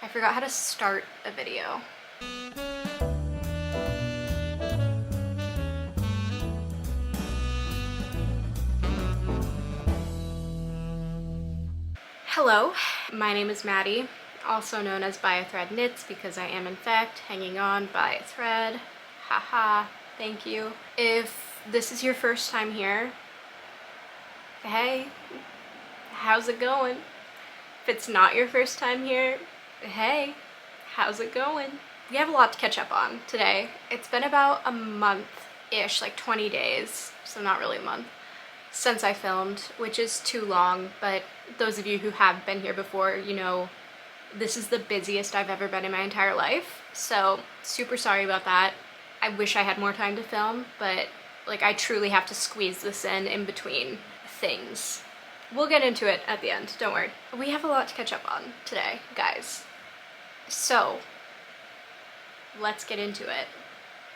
I forgot how to start a video. Hello, my name is Maddie, also known as By a Thread Knits because I am in fact hanging on by a thread. Haha, thank you. If this is your first time here, hey, how's it going? If it's not your first time here, hey, how's it going? We have a lot to catch up on today. It's been about a month-ish, like 20 days, so not really a month, since I filmed, which is too long, but those of you who have been here before, you know this is the busiest I've ever been in my entire life, so super sorry about that. I wish I had more time to film, but like I truly have to squeeze this in between things. We'll get into it at the end, don't worry. We have a lot to catch up on today, guys. So, let's get into it,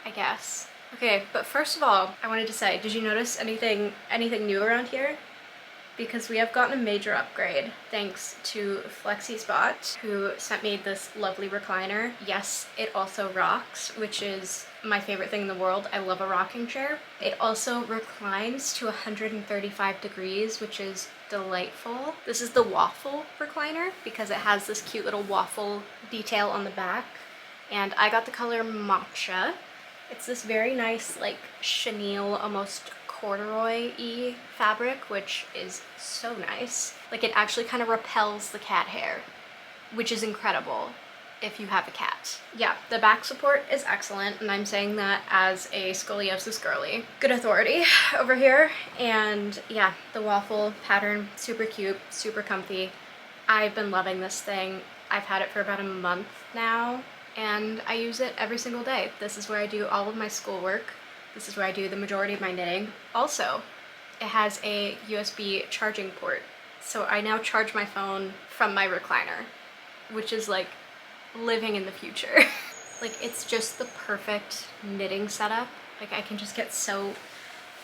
I guess. Okay, but first of all, I wanted to say, did you notice anything new around here? Because we have gotten a major upgrade thanks to FlexiSpot, who sent me this lovely recliner. Yes, it also rocks, which is my favorite thing in the world. I love a rocking chair. It also reclines to 135 degrees, which is delightful. This is the waffle recliner because it has this cute little waffle detail on the back. And I got the color Matcha. It's this very nice, like, chenille, almost corduroy-y fabric, which is so nice. Like, it actually kind of repels the cat hair, which is incredible if you have a cat. Yeah, the back support is excellent, and I'm saying that as a scoliosis girly. Good authority over here. And yeah, the waffle pattern, super cute, super comfy. I've been loving this thing. I've had it for about a month now, and I use it every single day. This is where I do all of my schoolwork. This is where I do the majority of my knitting. Also, it has a USB charging port, so I now charge my phone from my recliner, which is like living in the future. Like, it's just the perfect knitting setup. Like, I can just get so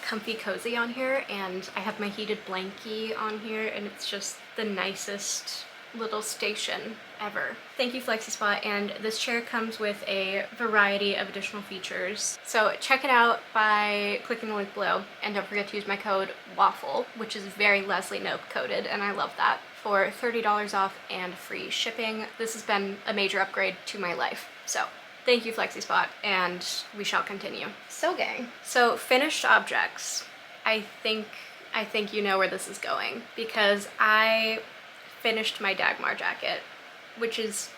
comfy cozy on here, and I have my heated blankie on here, and it's just the nicest little station ever. Thank you, FlexiSpot, and this chair comes with a variety of additional features. So check it out by clicking the link below, and don't forget to use my code WAFFLE, which is very Leslie Knope coded, and I love that, for $30 off and free shipping. This has been a major upgrade to my life. So thank you, FlexiSpot, and we shall continue. So gang, so finished objects. I think you know where this is going, because I finished my Dagmar jacket, which is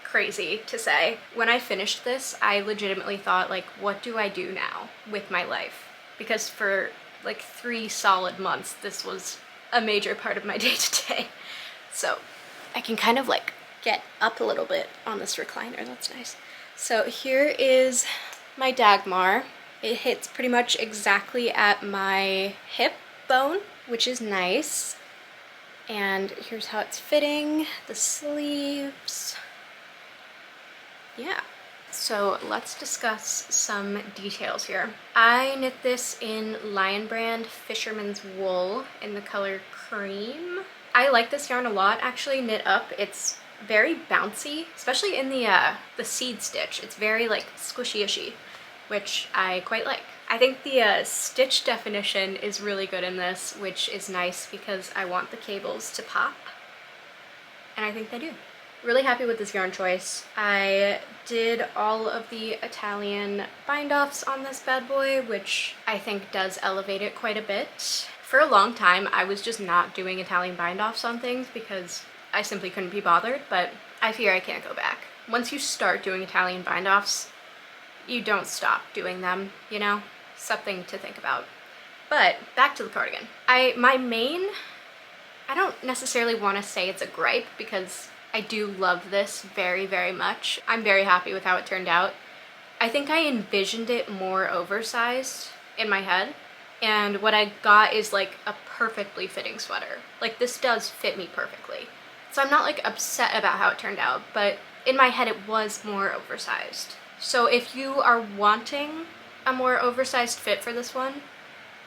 crazy to say. When I finished this, I legitimately thought, like, what do I do now with my life? Because for like 3 solid months, this was a major part of my day-to-day. So I can kind of like get up a little bit on this recliner. That's nice. So here is my Dagmar. It hits pretty much exactly at my hip bone, which is nice. And here's how it's fitting, the sleeves. Yeah. So let's discuss some details here. I knit this in Lion Brand Fisherman's Wool in the color Cream. I like this yarn a lot, actually. Knit up, it's very bouncy, especially in the seed stitch. It's very like squishy-ishy, which I quite like. I think the stitch definition is really good in this, which is nice because I want the cables to pop, and I think they do. Really happy with this yarn choice. I did all of the Italian bind-offs on this bad boy, which I think does elevate it quite a bit. For a long time, I was just not doing Italian bind-offs on things because I simply couldn't be bothered, but I fear I can't go back. Once you start doing Italian bind-offs, you don't stop doing them, you know? Something to think about. But back to the cardigan. I don't necessarily want to say it's a gripe because I do love this very, very much. I'm very happy with how it turned out. I think I envisioned it more oversized in my head, and what I got is like a perfectly fitting sweater. Like, this does fit me perfectly. So I'm not like upset about how it turned out, but in my head it was more oversized. So if you are wanting a more oversized fit for this one,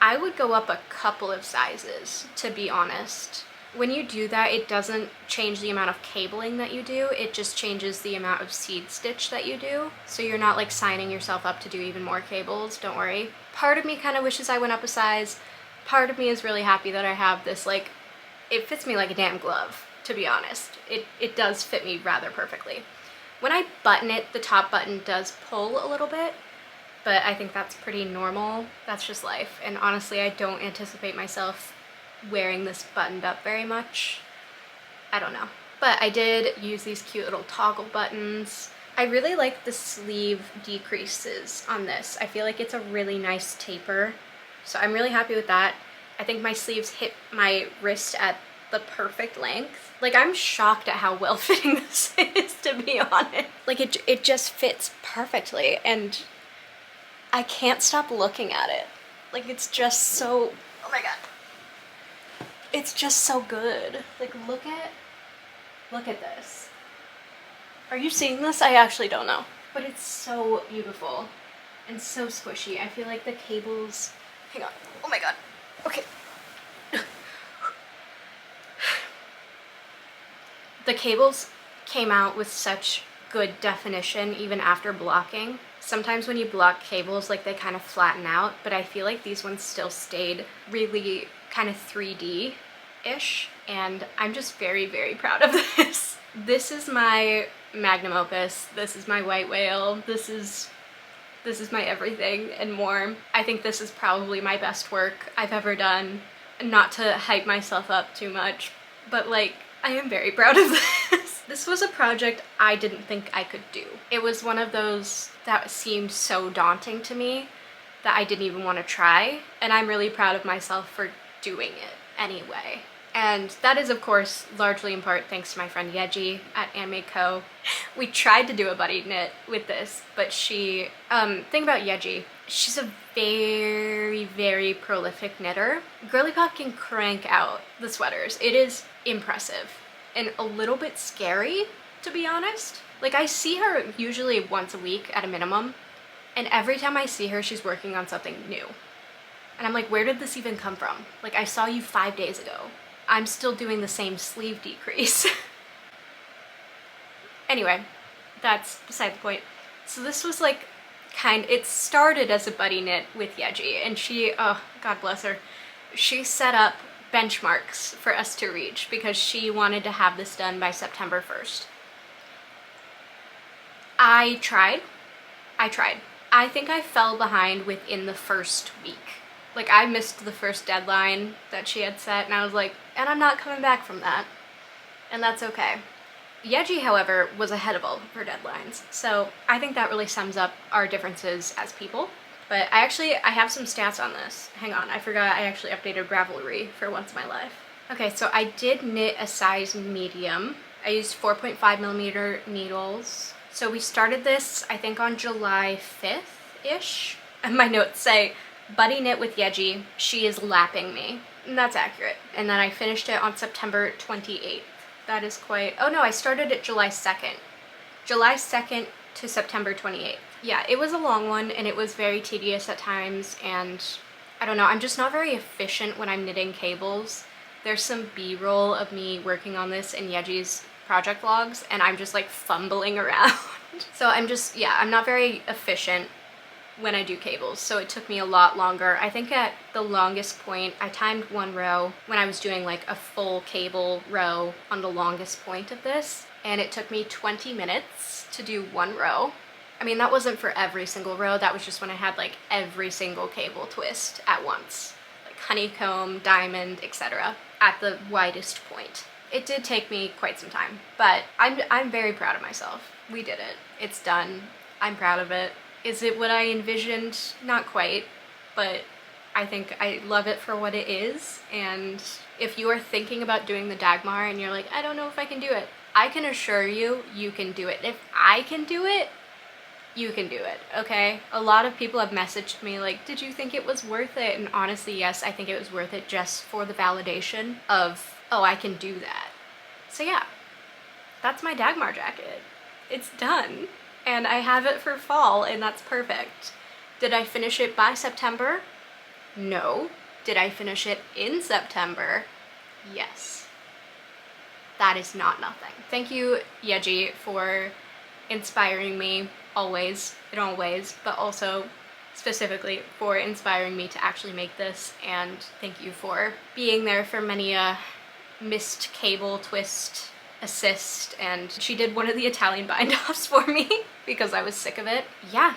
I would go up a couple of sizes, to be honest. When you do that, it doesn't change the amount of cabling that you do, it just changes the amount of seed stitch that you do. So you're not like signing yourself up to do even more cables, don't worry. Part of me kind of wishes I went up a size. Part of me is really happy that I have this, like, it fits me like a damn glove, to be honest. It does fit me rather perfectly. When I button it, the top button does pull a little bit, but I think that's pretty normal. That's just life. And honestly, I don't anticipate myself wearing this buttoned up very much. I don't know. But I did use these cute little toggle buttons. I really like the sleeve decreases on this. I feel like it's a really nice taper. So I'm really happy with that. I think my sleeves hit my wrist at the perfect length. Like, I'm shocked at how well fitting this is, to be honest. Like, it just fits perfectly, and I can't stop looking at it. Like, it's just so, oh my god. It's just so good. Like, look at this. Are you seeing this? I actually don't know. But it's so beautiful and so squishy. I feel like the cables, hang on. Oh my god. Okay. The cables came out with such good definition even after blocking. Sometimes when you block cables, like, they kind of flatten out, but I feel like these ones still stayed really kind of 3D-ish, and I'm just very, very proud of this. This is my magnum opus. This is my white whale. This is my everything and more. I think this is probably my best work I've ever done. Not to hype myself up too much, but like, I am very proud of this. This was a project I didn't think I could do. It was one of those that seemed so daunting to me that I didn't even want to try, and I'm really proud of myself for doing it anyway. And that is, of course, largely in part thanks to my friend Yeji at Anime Co. We tried to do a buddy knit with this, but she, thing about Yeji, she's a very, very prolific knitter. Girly Pop can crank out the sweaters. It is impressive and a little bit scary, to be honest. Like, I see her usually once a week at a minimum, and every time I see her, she's working on something new. And I'm like, where did this even come from? Like, I saw you 5 days ago. I'm still doing the same sleeve decrease. Anyway, that's beside the point. So this was like it started as a buddy knit with Yeji, and she, oh, God bless her, she set up benchmarks for us to reach because she wanted to have this done by September 1st. I tried. I think I fell behind within the first week. Like, I missed the first deadline that she had set, and I was like, and I'm not coming back from that. And that's okay. Yeji, however, was ahead of all of her deadlines, so I think that really sums up our differences as people. But I have some stats on this. Hang on, I forgot I actually updated Ravelry for once in my life. Okay, so I did knit a size medium. I used 4.5mm needles. So we started this, I think, on July 5th-ish. And my notes say, buddy knit with Yeji, she is lapping me. And that's accurate. And then I finished it on September 28th. That is quite, oh no, I started it July 2nd. July 2nd to September 28th. Yeah, it was a long one, and it was very tedious at times, and I don't know, I'm just not very efficient when I'm knitting cables. There's some B-roll of me working on this in Yeji's project logs, and I'm just like fumbling around. So I'm not very efficient when I do cables, so it took me a lot longer. I think at the longest point, I timed one row when I was doing like a full cable row on the longest point of this, and it took me 20 minutes to do one row. I mean, that wasn't for every single row, that was just when I had like every single cable twist at once. Like honeycomb, diamond, etc. at the widest point. It did take me quite some time, but I'm very proud of myself. We did it. It's done. I'm proud of it. Is it what I envisioned? Not quite, but I think I love it for what it is. And if you are thinking about doing the Dagmar and you're like, I don't know if I can do it, I can assure you, you can do it. If I can do it, you can do it, okay? A lot of people have messaged me like, did you think it was worth it? And honestly, yes, I think it was worth it just for the validation of, oh, I can do that. So yeah, that's my Dagmar jacket. It's done. And I have it for fall, and that's perfect. Did I finish it by September? No. Did I finish it in September? Yes. that is not nothing. Thank you, Yeji, for inspiring me always, in all ways, but also specifically for inspiring me to actually make this, and thank you for being there for many a missed cable twist assist, and she did one of the Italian bind-offs for me because I was sick of it. Yeah,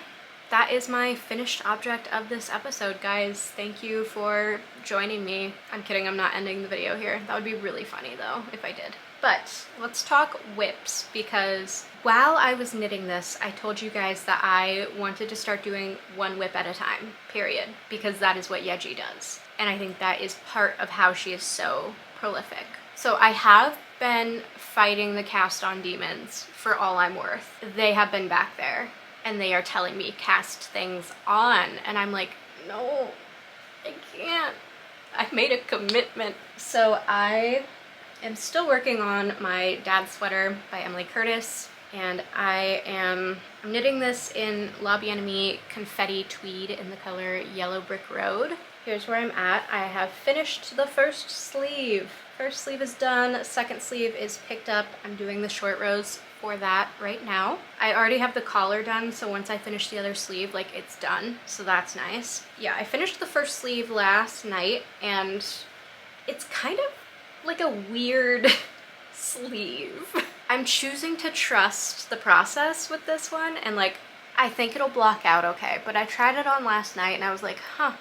that is my finished object of this episode, guys. Thank you for joining me. I'm kidding, I'm not ending the video here. That would be really funny though if I did. But let's talk whips, because while I was knitting this, I told you guys that I wanted to start doing one whip at a time, period, because that is what Yeji does. And I think that is part of how she is so prolific. So I have been fighting the cast on demons for all I'm worth. They have been back there and they are telling me cast things on, and I'm like, no, I can't. I've made a commitment. So I am still working on my dad's sweater by Emily Curtis, and I'm knitting this in La Bien-Aimée Confetti Tweed in the color Yellow Brick Road. Here's where I'm at. I have finished the first sleeve. First sleeve is done, second sleeve is picked up. I'm doing the short rows for that right now. I already have the collar done, so once I finish the other sleeve, like, it's done, so that's nice. Yeah, I finished the first sleeve last night, and it's kind of like a weird sleeve. I'm choosing to trust the process with this one, and like, I think it'll block out okay, but I tried it on last night and I was like, huh,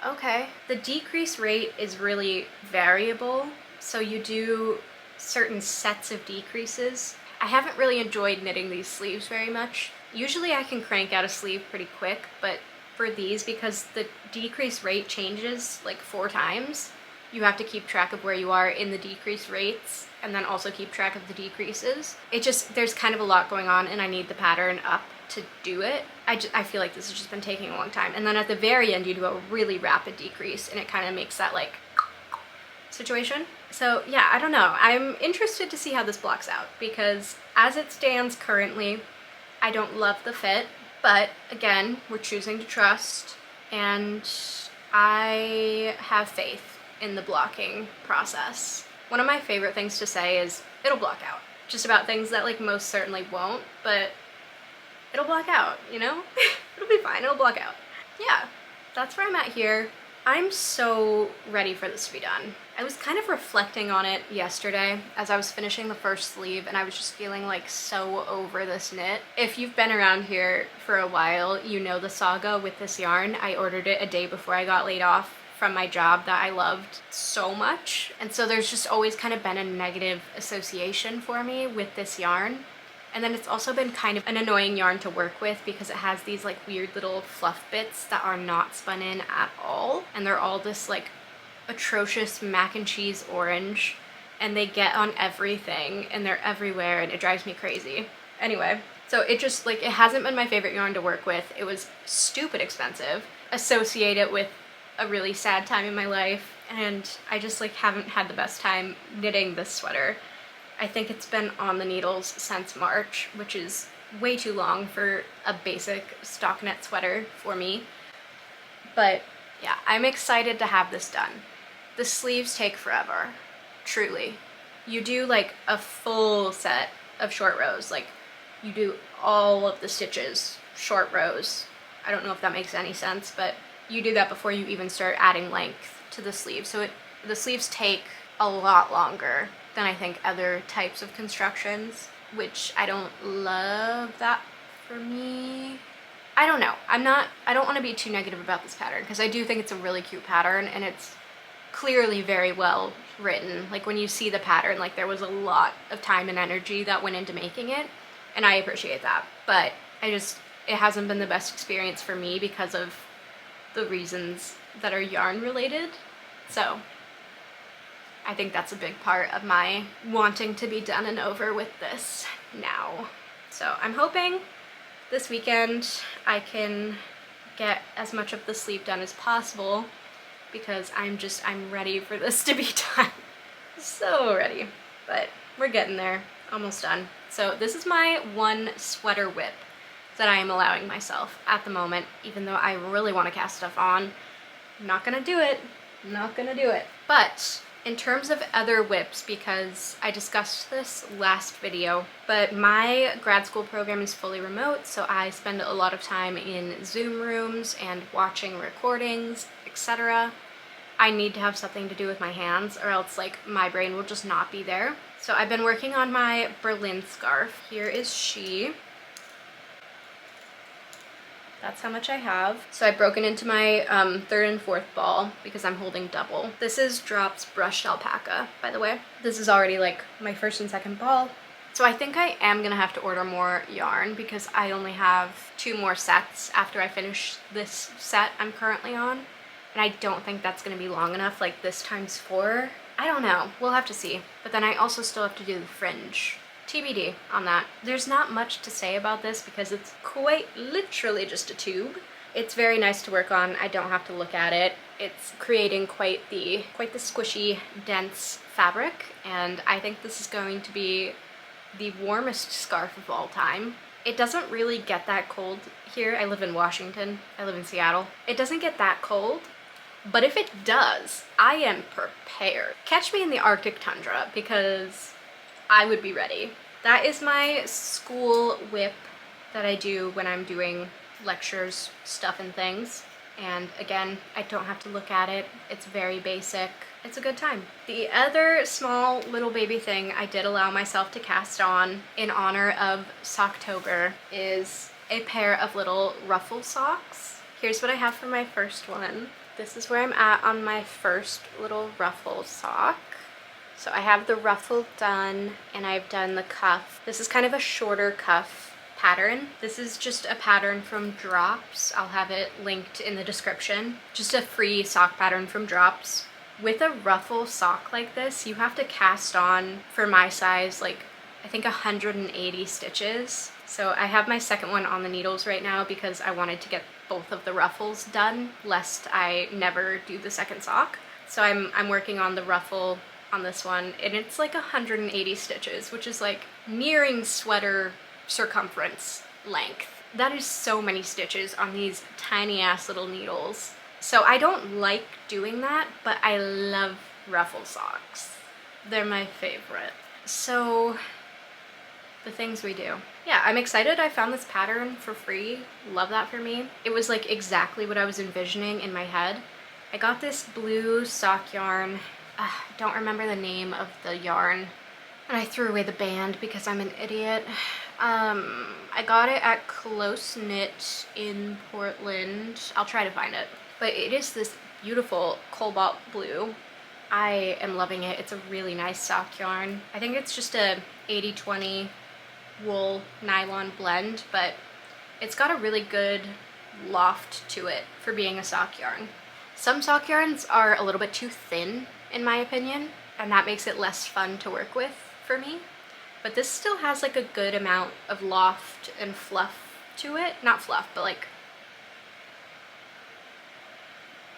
okay. The decrease rate is really variable, so you do certain sets of decreases. I haven't really enjoyed knitting these sleeves very much. Usually I can crank out a sleeve pretty quick, but for these, because the decrease rate changes like 4 times, you have to keep track of where you are in the decrease rates and then also keep track of the decreases. It just, there's kind of a lot going on and I need the pattern up to do it. I feel like this has just been taking a long time. And then at the very end, you do a really rapid decrease and it kind of makes that like situation. So yeah, I don't know. I'm interested to see how this blocks out, because as it stands currently, I don't love the fit, but again, we're choosing to trust, and I have faith in the blocking process. One of my favorite things to say is it'll block out. Just about things that like most certainly won't, but it'll block out, you know? It'll be fine, it'll block out. Yeah, that's where I'm at here. I'm so ready for this to be done. I was kind of reflecting on it yesterday as I was finishing the first sleeve, and I was just feeling like so over this knit. If you've been around here for a while, you know the saga with this yarn. I ordered it a day before I got laid off from my job that I loved so much, and so there's just always kind of been a negative association for me with this yarn. And then it's also been kind of an annoying yarn to work with because it has these like weird little fluff bits that are not spun in at all, and they're all this like atrocious mac and cheese orange, and they get on everything and they're everywhere and it drives me crazy. Anyway, so it just like, it hasn't been my favorite yarn to work with. It was stupid expensive, associate it with a really sad time in my life, and I just like haven't had the best time knitting this sweater. I think it's been on the needles since March, which is way too long for a basic stockinette sweater for me. But yeah, I'm excited to have this done. The sleeves take forever, truly. You do like a full set of short rows, like you do all of the stitches, short rows. I don't know if that makes any sense, but you do that before you even start adding length to the sleeve. So the sleeves take a lot longer than I think other types of constructions, which I don't love that for me. I don't know. I don't want to be too negative about this pattern, because I do think it's a really cute pattern and it's clearly very well written. Like when you see the pattern, like there was a lot of time and energy that went into making it, and I appreciate that. But it hasn't been the best experience for me because of the reasons that are yarn related. So I think that's a big part of my wanting to be done and over with this now. So I'm hoping this weekend I can get as much of the sleeve done as possible, because I'm ready for this to be done. So ready. But we're getting there. Almost done. So this is my one sweater whip that I am allowing myself at the moment, even though I really want to cast stuff on. I'm not gonna do it. I'm not gonna do it. But In terms of other whips, because I discussed this last video, but my grad school program is fully remote, so I spend a lot of time in Zoom rooms and watching recordings, etc. I need to have something to do with my hands, or else like my brain will just not be there. So I've been working on my Berlin scarf. Here is she. That's how much I have. So I've broken into my third and fourth ball because I'm holding double. This is Drop's brushed alpaca, by the way. This is already like my first and second ball. So I think I am gonna have to order more yarn because I only have 2 more sets after I finish this set I'm currently on. And I don't think that's gonna be long enough, like this times 4. I don't know, we'll have to see. But then I also still have to do the fringe. TBD on that. There's not much to say about this because it's quite literally just a tube. It's very nice to work on. I don't have to look at it. It's creating quite the squishy, dense fabric, and I think this is going to be the warmest scarf of all time. It doesn't really get that cold here. I live in Washington. I live in Seattle. It doesn't get that cold, but if it does, I am prepared. Catch me in the Arctic tundra because I would be ready. That is my school whip that I do when I'm doing lectures, stuff and things. And again, I don't have to look at it. It's very basic. It's a good time. The other small little baby thing I did allow myself to cast on in honor of Socktober is a pair of little ruffle socks. Here's what I have for my first one. This is where I'm at on my first little ruffle sock. So I have the ruffle done and I've done the cuff. This is kind of a shorter cuff pattern. This is just a pattern from Drops. I'll have it linked in the description. Just a free sock pattern from Drops. With a ruffle sock like this, you have to cast on, for my size, like I think 180 stitches. So I have my second one on the needles right now because I wanted to get both of the ruffles done, lest I never do the second sock. So I'm working on the ruffle on this one, and it's like 180 stitches, which is like nearing sweater circumference length. That is so many stitches on these tiny ass little needles. So I don't like doing that, but I love ruffle socks. They're my favorite. So the things we do. Yeah, I'm excited I found this pattern for free. Love that for me. It was like exactly what I was envisioning in my head. I got this blue sock yarn. Don't remember the name of the yarn, and I threw away the band because I'm an idiot. I got it at Close Knit in Portland. I'll try to find it. But it is this beautiful cobalt blue. I am loving it. It's a really nice sock yarn. I think it's just a 80-20 wool nylon blend, but it's got a really good loft to it for being a sock yarn. Some sock yarns are a little bit too thin, in my opinion, and that makes it less fun to work with for me. But this still has like a good amount of loft and fluff to it. Not fluff, but like,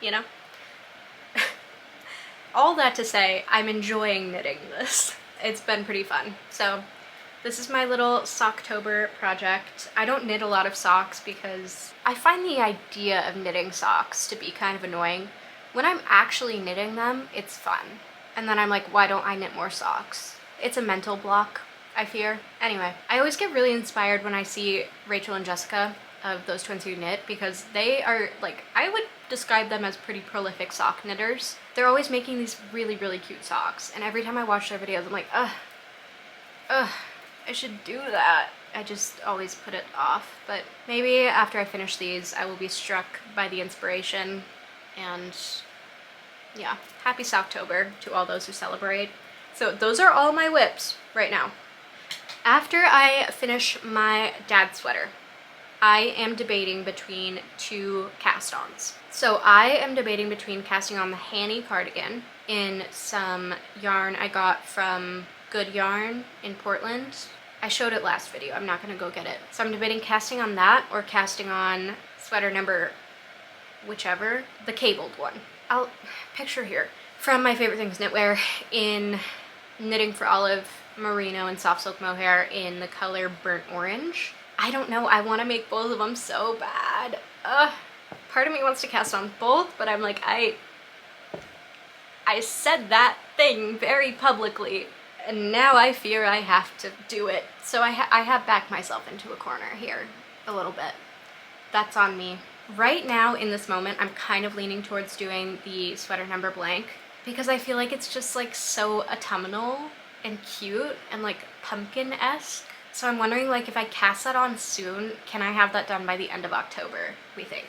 you know? All that to say, I'm enjoying knitting this. It's been pretty fun. So this is my little Socktober project. I don't knit a lot of socks because I find the idea of knitting socks to be kind of annoying. When I'm actually knitting them, it's fun. And then I'm like, why don't I knit more socks? It's a mental block, I fear. Anyway, I always get really inspired when I see Rachel and Jessica of Those Twins Who Knit because they are like, I would describe them as pretty prolific sock knitters. They're always making these really, really cute socks. And every time I watch their videos, I'm like, I should do that. I just always put it off. But maybe after I finish these, I will be struck by the inspiration. And yeah, happy Socktober to all those who celebrate. So those are all my whips right now. After I finish my dad's sweater, I am debating between 2 cast-ons. So I am debating between casting on the Hanny cardigan in some yarn I got from Good Yarn in Portland. I showed it last video. I'm not gonna go get it. So I'm debating casting on that or casting on sweater number whichever, the cabled one. I'll picture here. From My Favorite Things Knitwear in Knitting for Olive, merino, and soft silk mohair in the color burnt orange. I don't know, I want to make both of them so bad. Part of me wants to cast on both, but I'm like, I said that thing very publicly, and now I fear I have to do it. So I have backed myself into a corner here a little bit. That's on me. Right now, in this moment, I'm kind of leaning towards doing the sweater number blank because I feel like it's just like so autumnal and cute and like pumpkin-esque. So I'm wondering, like, if I cast that on soon, can I have that done by the end of October, we think?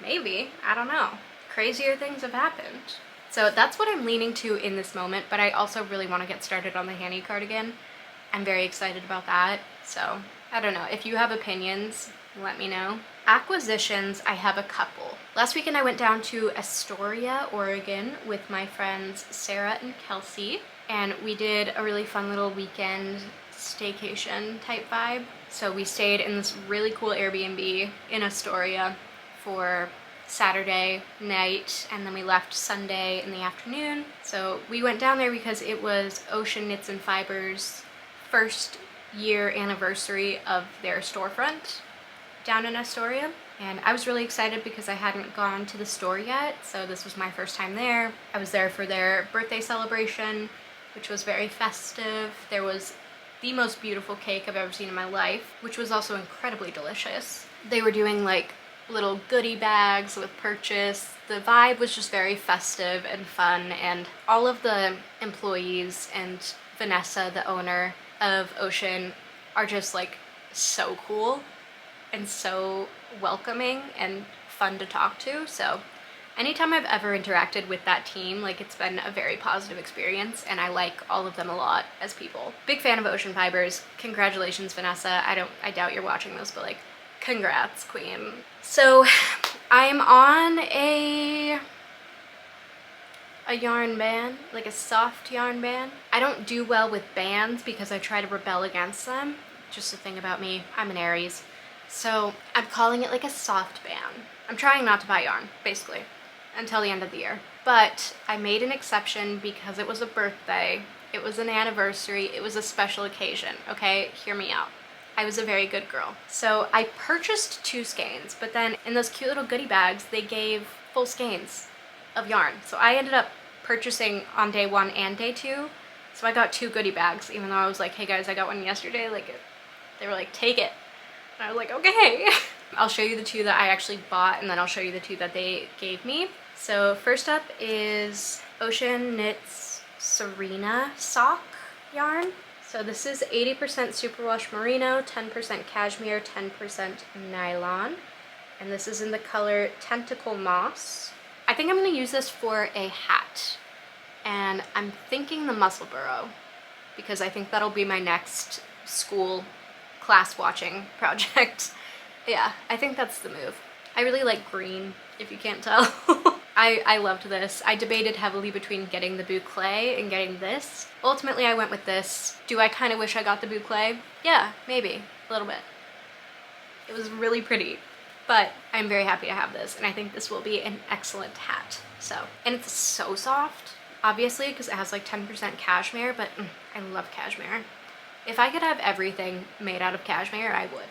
Maybe, I don't know. Crazier things have happened. So that's what I'm leaning to in this moment, but I also really want to get started on the Hanny cardigan. I'm very excited about that, so I don't know. If you have opinions, let me know. Acquisitions, I have a couple. Last weekend I went down to Astoria, Oregon with my friends Sarah and Kelsey, and we did a really fun little weekend staycation type vibe. So we stayed in this really cool Airbnb in Astoria for Saturday night, and then we left Sunday in the afternoon. So we went down there because it was Ocean Knits and Fibers' first year anniversary of their storefront down in Astoria, and I was really excited because I hadn't gone to the store yet, so this was my first time there. I was there for their birthday celebration, which was very festive. There was the most beautiful cake I've ever seen in my life, which was also incredibly delicious. They were doing like little goodie bags with purchase. The vibe was just very festive and fun, and all of the employees and Vanessa, the owner of Ocean, are just like so cool and so welcoming and fun to talk to. So anytime I've ever interacted with that team, like, it's been a very positive experience, and I like all of them a lot as people. Big fan of Ocean Fibers. Congratulations, Vanessa. I doubt you're watching this, but like, congrats, queen. So I'm on a yarn band, like a soft yarn band. I don't do well with bands because I try to rebel against them. Just a thing about me, I'm an Aries. So I'm calling it like a soft band. I'm trying not to buy yarn, basically, until the end of the year. But I made an exception because it was a birthday, it was an anniversary, it was a special occasion, okay? Hear me out. I was a very good girl. So I purchased 2 skeins, but then in those cute little goodie bags, they gave full skeins of yarn. So I ended up purchasing on day 1 and day 2. So I got 2 goodie bags, even though I was like, hey guys, I got one yesterday. Like, they were like, take it. And I was like, okay. I'll show you the 2 that I actually bought, and then I'll show you the 2 that they gave me. So first up is Ocean Knits Serena sock yarn. So this is 80% superwash merino, 10% cashmere, 10% nylon. And this is in the color Tentacle Moss. I think I'm going to use this for a hat. And I'm thinking the Muscle Burrow, because I think that'll be my next school class watching project. Yeah, I think that's the move. I really like green, if you can't tell. I loved this. I debated heavily between getting the boucle and getting this. Ultimately, I went with this. Do I kind of wish I got the boucle? Yeah, maybe, a little bit. It was really pretty, but I'm very happy to have this, and I think this will be an excellent hat. So, and it's so soft, obviously, because it has like 10% cashmere, but I love cashmere. If I could have everything made out of cashmere, I would.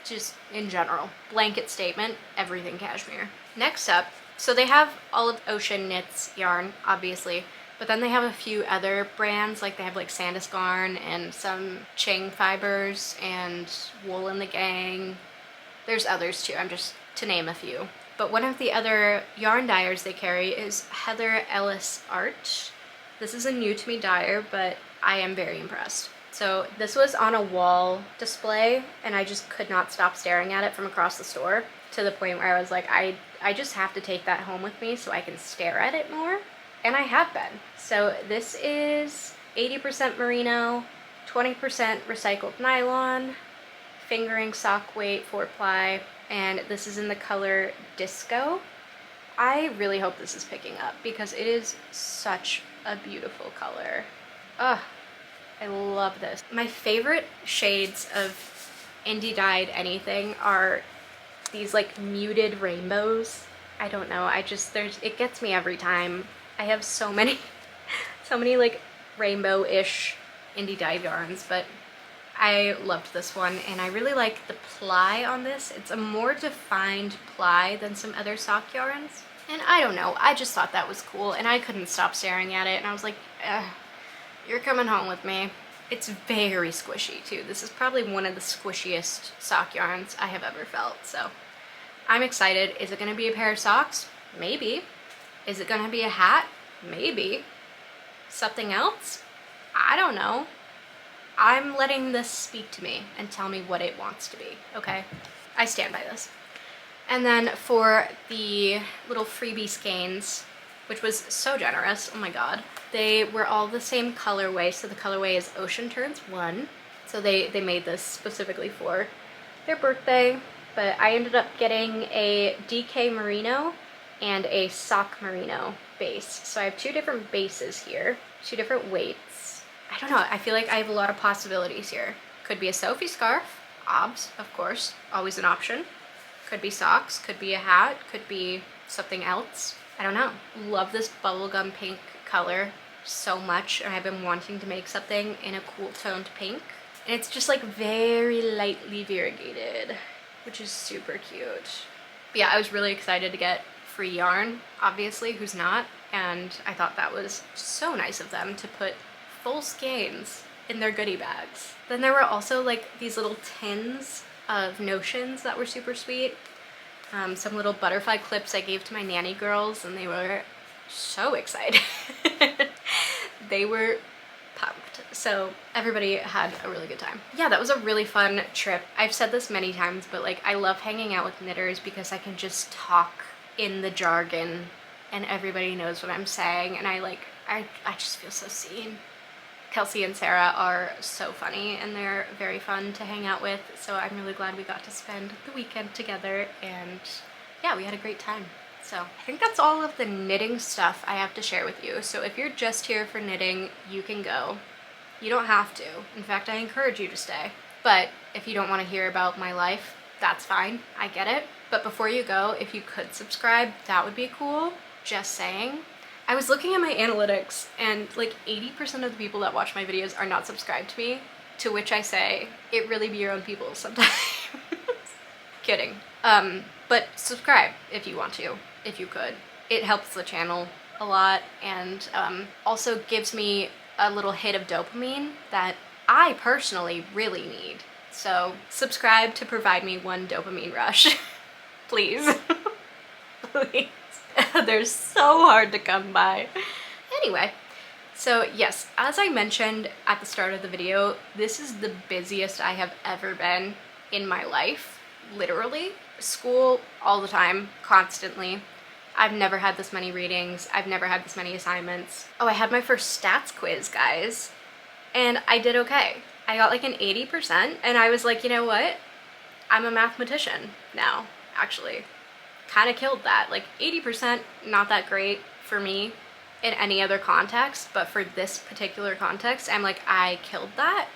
Just in general. Blanket statement, everything cashmere. Next up, so they have all of Ocean Knits yarn, obviously, but then they have a few other brands, like they have like Sandusgarn and some Ching fibers and Wool in the Gang. There's others too, I'm just to name a few. But one of the other yarn dyers they carry is Heather Ellis Art. This is a new to me dyer, but I am very impressed. So this was on a wall display, and I just could not stop staring at it from across the store, to the point where I was like, I just have to take that home with me so I can stare at it more. And I have been. So this is 80% merino, 20% recycled nylon, fingering sock weight 4-ply, and this is in the color Disco. I really hope this is picking up because it is such a beautiful color. Ugh, I love this. My favorite shades of indie dyed anything are these like muted rainbows. I don't know, it gets me every time. I have so many like rainbow-ish indie dyed yarns, but I loved this one, and I really like the ply on this. It's a more defined ply than some other sock yarns. And I don't know, I just thought that was cool and I couldn't stop staring at it and I was like, you're coming home with me. It's very squishy too. This is probably one of the squishiest sock yarns I have ever felt, so I'm excited. Is it gonna be a pair of socks? Maybe. Is it gonna be a hat? Maybe. Something else? I don't know. I'm letting this speak to me and tell me what it wants to be, okay? I stand by this. And then for the little freebie skeins, which was so generous, oh my god, they were all the same colorway. So the colorway is Ocean Turns 1. So they made this specifically for their birthday, but I ended up getting a DK Merino and a sock merino base. So I have two different bases here, two different weights. I don't know, I feel like I have a lot of possibilities here. Could be a Sophie scarf, obs, of course, always an option. Could be socks, could be a hat, could be something else. I don't know. Love this bubblegum pink color so much, and I've been wanting to make something in a cool toned pink. And it's just like very lightly variegated, which is super cute. But yeah, I was really excited to get free yarn, obviously, who's not? And I thought that was so nice of them to put full skeins in their goodie bags. Then there were also like these little tins of notions that were super sweet. Some little butterfly clips I gave to my nanny girls and they were so excited. They were pumped. So everybody had a really good time. Yeah, that was a really fun trip. I've said this many times, but like I love hanging out with knitters because I can just talk in the jargon and everybody knows what I'm saying, and I just feel so seen. Kelsey and Sarah are so funny and they're very fun to hang out with, so I'm really glad we got to spend the weekend together, and yeah, we had a great time. So I think that's all of the knitting stuff I have to share with you. So if you're just here for knitting, you can go. You don't have to. In fact, I encourage you to stay. But if you don't want to hear about my life, that's fine. I get it. But before you go, if you could subscribe, that would be cool. Just saying. I was looking at my analytics and like 80% of the people that watch my videos are not subscribed to me, to which I say, it really be your own people sometimes. Kidding. But subscribe if you want to, if you could. It helps the channel a lot, and also gives me a little hit of dopamine that I personally really need. So subscribe to provide me one dopamine rush. Please. Please. They're so hard to come by. Anyway, so yes, as I mentioned at the start of the video, this is the busiest I have ever been in my life, literally. School all the time, constantly. I've never had this many readings. I've never had this many assignments. Oh, I had my first stats quiz, guys, and I did okay. I got like an 80%, and I was like, you know what? I'm a mathematician now, actually. Kind of killed that. Like 80%, not that great for me in any other context, but for this particular context, I'm like, I killed that.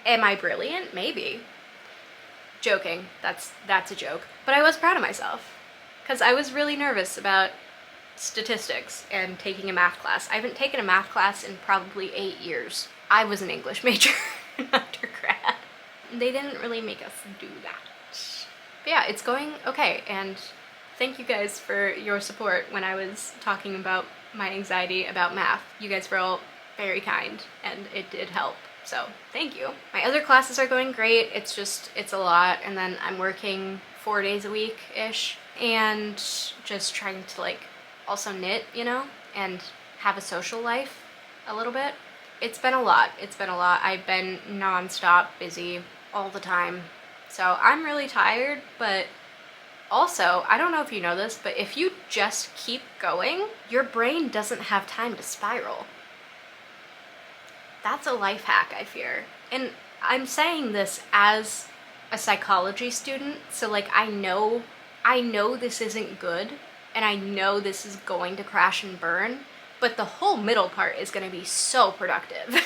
Am I brilliant? Maybe. Joking. That's a joke. But I was proud of myself because I was really nervous about statistics and taking a math class. I haven't taken a math class in probably 8 years. I was an English major in undergrad. They didn't really make us do that. But yeah, it's going okay, and thank you guys for your support when I was talking about my anxiety about math. You guys were all very kind, and it did help, so thank you. My other classes are going great. It's a lot, and then I'm working 4 days a week-ish, and just trying to like also knit, you know, and have a social life a little bit. It's been a lot. It's been a lot. I've been non-stop busy all the time. So I'm really tired, but also, I don't know if you know this, but if you just keep going, your brain doesn't have time to spiral. That's a life hack, I fear. And I'm saying this as a psychology student, so like I know this isn't good, and I know this is going to crash and burn, but the whole middle part is going to be so productive.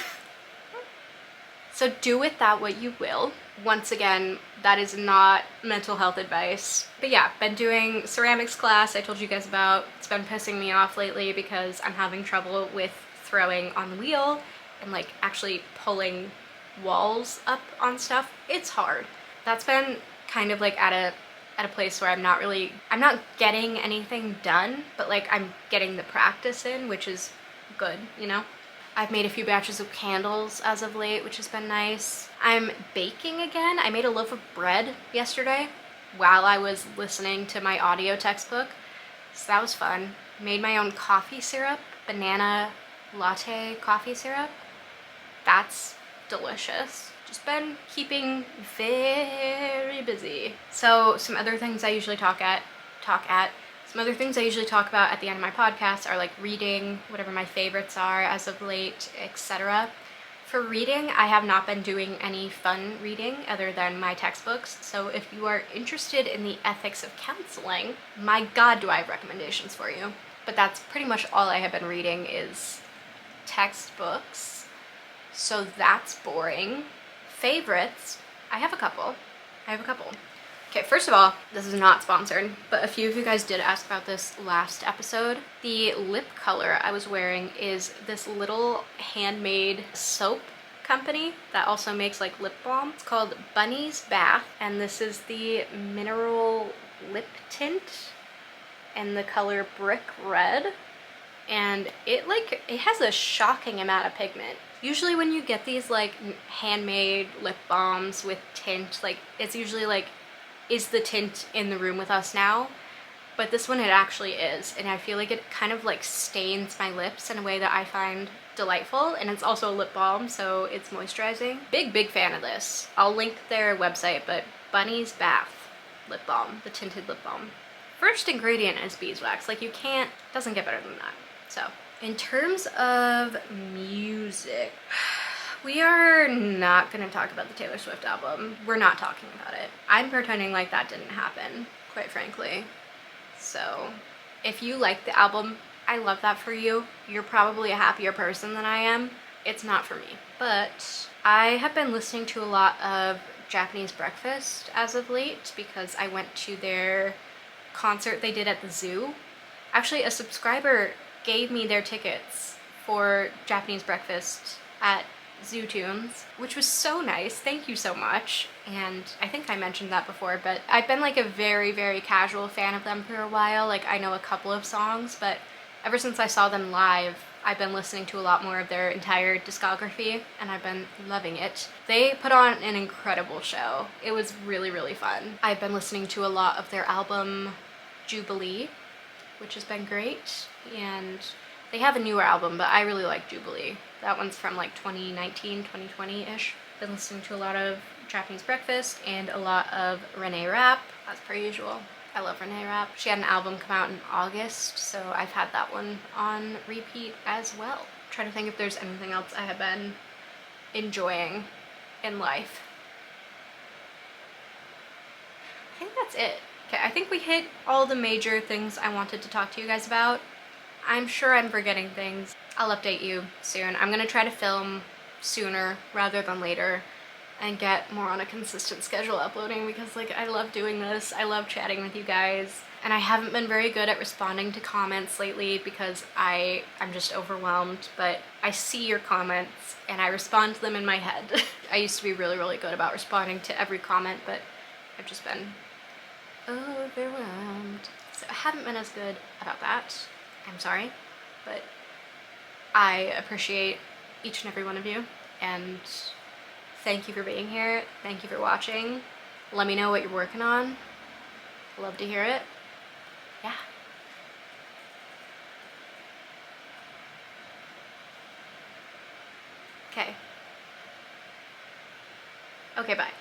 So do with that what you will. Once again, that is not mental health advice. But yeah, been doing ceramics class I told you guys about. It's been pissing me off lately because I'm having trouble with throwing on the wheel and like actually pulling walls up on stuff. It's hard. That's been kind of like at at a place where I'm not getting anything done, but like I'm getting the practice in, which is good, you know? I've made a few batches of candles as of late, which has been nice. I'm baking again. I made a loaf of bread yesterday while I was listening to my audio textbook, so that was fun. Made my own coffee syrup, banana latte coffee syrup. That's delicious. Just been keeping very busy. So some other things I usually talk about at the end of my podcast are like reading, whatever my favorites are as of late, etc. For reading, I have not been doing any fun reading other than my textbooks, so if you are interested in the ethics of counseling, my god do I have recommendations for you. But that's pretty much all I have been reading is textbooks, so that's boring. Favorites, I have a couple. Okay, first of all, this is not sponsored, but a few of you guys did ask about this last episode. The lip color I was wearing is this little handmade soap company that also makes like lip balm. It's called Bunny's Bath, and this is the mineral lip tint and the color Brick Red. And it has a shocking amount of pigment. Usually when you get these like handmade lip balms with tint, like it's usually like, is the tint in the room with us now? But this one it actually is, and I feel like it kind of like stains my lips in a way that I find delightful, and it's also a lip balm, so it's moisturizing. Big fan of this. I'll link their website, but Bunny's Bath lip balm, the tinted lip balm. First ingredient is beeswax. Like doesn't get better than that. So in terms of music, we are not going to talk about the Taylor Swift album. We're not talking about it. I'm pretending like that didn't happen, quite frankly. So if you like the album, I love that for you. You're probably a happier person than I am. It's not for me. But I have been listening to a lot of Japanese Breakfast as of late because I went to their concert they did at the zoo. Actually, a subscriber gave me their tickets for Japanese Breakfast at Zoo Tunes, which was so nice. Thank you so much. And I think I mentioned that before, but I've been like a very casual fan of them for a while. Like I know a couple of songs, but ever since I saw them live, I've been listening to a lot more of their entire discography, and I've been loving it. They put on an incredible show. It was really fun. I've been listening to a lot of their album Jubilee, which has been great, and they have a newer album, but I really like Jubilee. That one's from like 2019, 2020-ish. Been listening to a lot of Japanese Breakfast and a lot of Renee Rapp, as per usual. I love Renee Rapp. She had an album come out in August, so I've had that one on repeat as well. I'm trying to think if there's anything else I have been enjoying in life. I think that's it. Okay, I think we hit all the major things I wanted to talk to you guys about. I'm sure I'm forgetting things. I'll update you soon. I'm gonna try to film sooner rather than later and get more on a consistent schedule uploading because like I love doing this. I love chatting with you guys, and I haven't been very good at responding to comments lately because I'm just overwhelmed, but I see your comments and I respond to them in my head. I used to be really good about responding to every comment, but I've just been overwhelmed. So I haven't been as good about that. I'm sorry, but I appreciate each and every one of you, and thank you for being here. Thank you for watching. Let me know what you're working on. Love to hear it. Yeah. Okay. Okay, bye.